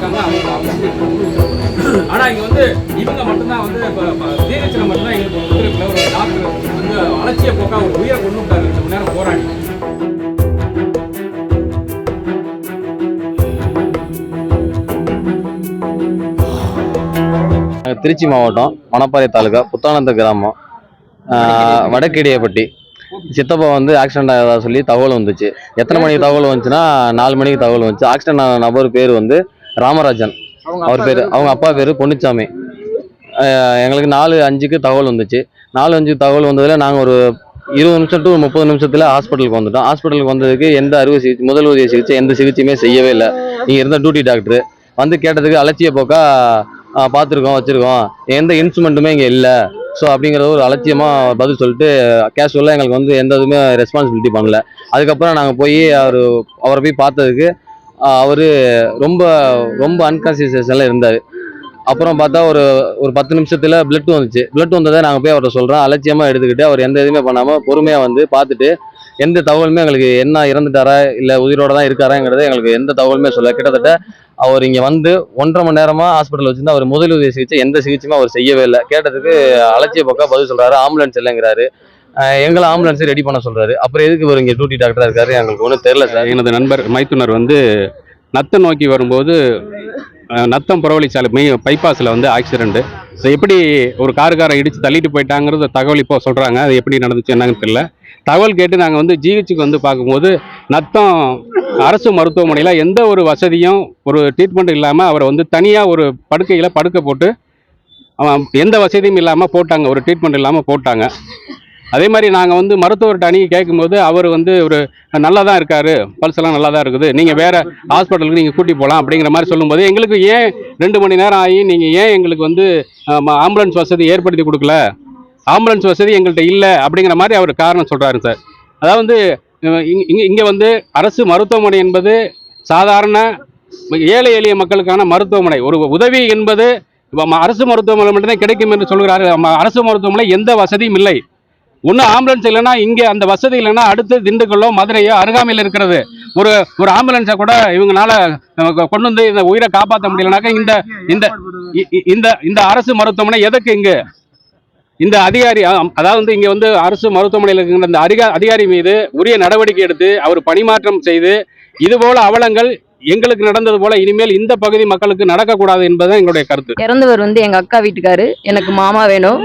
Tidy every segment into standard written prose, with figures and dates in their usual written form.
இருக்காங்க. ஆனா இங்க வந்து இவங்க மட்டும்தான் வந்து ஜிஹெச்ல மட்டும்தான் எங்களுக்கு ஒத்துழைப்புல ஒரு டாக்டர் வந்து அலட்சிய போக்கா ஒரு உயிரை கொண்டு விட்டாரு 2 மணி நேரம் போராடி. திருச்சி மாவட்டம் மணப்பாறை தாலுகா புத்தானந்த கிராமம் வடக்கேடியப்பட்டி சித்தப்பா வந்து ஆக்சிடென்ட் ஆகிறதா சொல்லி தகவல் வந்துச்சு. எத்தனை மணிக்கு தகவல் வந்துச்சுன்னா 4 மணிக்கு தகவல் வந்துச்சு. ஆக்சிடென்ட் ஆன நபர் பேர் வந்து ராமராஜன், அவர் பேர். அவங்க அப்பா பேர் பொன்னுச்சாமி. எங்களுக்கு 4:05க்கு தகவல் வந்துச்சு. 4:05 தகவல் வந்ததில் நாங்கள் ஒரு 20 நிமிஷம் டு 30 நிமிஷத்தில் ஹாஸ்பிட்டலுக்கு வந்துட்டோம். ஹாஸ்பிட்டலுக்கு வந்ததுக்கு எந்த அறுவை சிகிச்சை, முதல் உதவி சிகிச்சை எந்த சிகிச்சையுமே செய்யவே இல்லை. இங்கே இருந்த டியூட்டி டாக்டர் வந்து கேட்டதுக்கு அலட்சிய போக்கா பார்த்துருக்கோம், வச்சுருக்கோம், எந்த இன்ஸ்ட்ருமெண்ட்டுமே இங்கே இல்லை, ஸோ அப்படிங்கிறது ஒரு அலட்சியமாக பதில் சொல்லிட்டு கேஷுவலாக எங்களுக்கு வந்து எந்த இதுவுமே ரெஸ்பான்சிபிலிட்டி பண்ணல. அதுக்கப்புறம் நாங்கள் போய் அவரை போய் பார்த்ததுக்கு அவர் ரொம்ப ரொம்ப அன்கான்சியஸில் இருந்தார். அப்புறம் பார்த்தா ஒரு 10 நிமிஷத்தில் பிளட் வந்துச்சு. பிளட் வந்ததை நாங்கள் போய் அவர்கிட்ட சொல்கிறோம். அலட்சியமாக எடுத்துக்கிட்டு அவர் எந்த இதுவுமே பண்ணாமல் பொறுமையாக வந்து பார்த்துட்டு எந்த தகவலுமே எங்களுக்கு என்ன இறந்துட்டாரா இல்லை உயிரோட தான் இருக்காராங்கிறத எங்களுக்கு எந்த தகவலுமே சொல்ல. கிட்டத்தட்ட அவர் இங்கே வந்து 1.5 மணி நேரமாக ஹாஸ்பிட்டல் வச்சுருந்து அவர் முதலுதவி சிகிச்சை எந்த சிகிச்சையுமே அவர் செய்யவே இல்லை. கேட்டதுக்கு அலட்சிய பக்கம் பதில் சொல்கிறாரு. ஆம்புலன்ஸ் இல்லைங்கிறாரு. எங்களை ஆம்புலன்ஸை ரெடி பண்ண சொல்கிறாரு. அப்புறம் எதுக்கு இவர் இங்கே டியூட்டி டாக்டராக இருக்காரு எங்களுக்கு ஒன்றும் தெரியல சார். எனது நண்பர் மைத்துனர் வந்து நத்தம் நோக்கி வரும்போது நத்தம் புறவழிச்சாலை பைபாஸில் வந்து ஆக்சிடென்ட்டு. ஸோ எப்படி ஒரு காரை இடித்து தள்ளிட்டு போயிட்டாங்கிறது தகவல் இப்போ சொல்கிறாங்க. அது எப்படி நடந்துச்சு என்னன்னு தெரியல. தகவல் கேட்டு நாங்கள் வந்து ஜிஹெச்சுக்கு வந்து பார்க்கும்போது நத்தம் அரசு மருத்துவமனையில் எந்த ஒரு வசதியும் ஒரு ட்ரீட்மெண்ட் இல்லாமல் அவரை வந்து தனியாக ஒரு படுக்கையில் படுக்க போட்டு எந்த வசதியும் இல்லாமல் போட்டாங்க, ஒரு ட்ரீட்மெண்ட் இல்லாமல் போட்டாங்க. அதே மாதிரி நாங்கள் வந்து மருத்துவர்கிட்ட அணுகி கேட்கும்போது அவர் வந்து ஒரு நல்லா தான் இருக்கார், பல்செல்லாம் நல்லா தான் இருக்குது, நீங்கள் வேறு ஹாஸ்பிட்டலுக்கு நீங்கள் கூட்டி போகலாம் அப்படிங்கிற மாதிரி சொல்லும்போது எங்களுக்கு ஏன் 2 மணி நேரம் ஆகி நீங்கள் ஏன் எங்களுக்கு வந்து ஆம்புலன்ஸ் வசதி ஏற்படுத்தி கொடுக்கல, ஆம்புலன்ஸ் வசதி எங்கள்கிட்ட இல்லை அப்படிங்கிற மாதிரி அவர் காரணம் சொல்கிறாரு சார். அதாவது இங்கே வந்து அரசு மருத்துவமனை என்பது சாதாரண ஏழை எளிய மக்களுக்கான மருத்துவமனை. ஒரு உதவி என்பது அரசு மருத்துவமனை மட்டும்தான் கிடைக்கும் என்று சொல்கிறாரு. அரசு மருத்துவமனை எந்த வசதியும் இல்லை. ஒன்றும் ஆம்புலன்ஸ் இல்லைன்னா இங்கே அந்த வசதி இல்லைன்னா அடுத்து திண்டுக்கல்லோ மதுரையோ அருகாமையில் இருக்கிறது ஒரு ஆம்புலன்ஸை கூட இவங்களால கொண்டு வந்து இந்த உயிரை காப்பாற்ற முடியலனாக்கா இந்த அரசு மருத்துவமனை எதற்கு இங்கே இந்த அதிகாரி, அதாவது இங்கே வந்து அரசு மருத்துவமனையில் இருக்கின்ற இந்த அதிகாரி மீது உரிய நடவடிக்கை எடுத்து அவர் பணிமாற்றம் செய்து இதுபோல அவலங்கள் எங்களுக்கு நடந்தது போல இனிமேல் இந்த பகுதி மக்களுக்கு நடக்கக்கூடாது என்பதுதான் எங்களுடைய கருத்து. இறந்தவர் வந்து எங்க அக்கா வீட்டுக்காரு. எனக்கு மாமா வேணும்.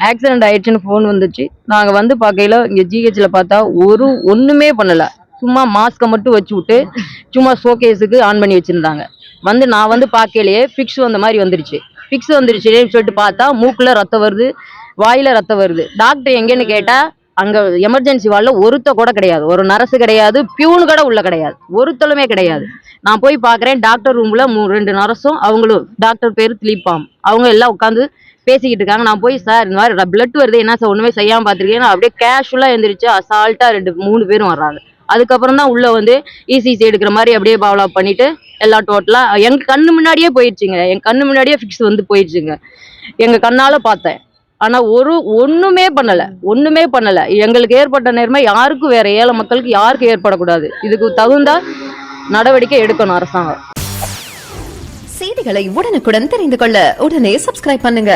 ஆக்சிடென்ட் ஆயிடுச்சுன்னு போன் வந்துச்சு. நாங்க வந்து பார்க்கையில இங்க ஜிஹெச்ல பார்த்தா ஒண்ணுமே பண்ணல. சும்மா மாஸ்கை மட்டும் வச்சு விட்டு சும்மா ஷோகேஸுக்கு ஆன் பண்ணி வச்சிருந்தாங்க. நான் வந்து பார்க்கையிலேயே ஃபிக்ஸ் வந்த மாதிரி வந்துருச்சு. ஃபிக்ஸ் வந்துருச்சுன்னு சொல்லிட்டு பார்த்தா மூக்குல ரத்தம் வருது, வாயில ரத்தம் வருது. டாக்டர் எங்கன்னு கேட்டா அங்க எமர்ஜென்சி வார்டுல ஒருத்த கூட கிடையாது, ஒரு நர்ஸ் கிடையாது, பியூனு கூட உள்ள கிடையாது, ஒருத்தலுமே கிடையாது. நான் போய் பாக்குறேன், டாக்டர் ரூம்ல 2 நர்ஸும் அவங்களும், டாக்டர் பேரு திலீப்பாம், அவங்க எல்லாம் உட்காந்து பேசிக்கிட்டு இருக்காங்க. நான் போய் சார் இந்த மாதிரி பிளட் வருது, என்ன சார் ஒண்ணுமே செய்யாம பாத்திருக்கேன். அப்படியே கேஷுவலா எழுந்திரிச்சு அசால்ட்டா 2-3 பேரும் வர்றாங்க. அதுக்கப்புறம் தான் உள்ள வந்து இசிசி எடுக்கிற மாதிரி அப்படியே பாவலா பண்ணிட்டு எல்லாம் டோட்டலா எங்க கண்ணு முன்னாடியே போயிடுச்சுங்க. என் கண்ணு முன்னாடியே ஃபிக்ஸ் வந்து போயிடுச்சுங்க. எங்க கண்ணால பார்த்தேன். ஆனா ஒண்ணுமே பண்ணல. எங்களுக்கு ஏற்பட்ட நேர்மை யாருக்கும், வேற ஏழை மக்களுக்கு யாருக்கும் ஏற்படக்கூடாது. இதுக்கு தகுந்த நடவடிக்கை எடுக்கணும் அரசாங்கம். செய்திகளை உடனுக்குடன் தெரிந்து கொள்ள உடனே சப்ஸ்கிரைப் பண்ணுங்க.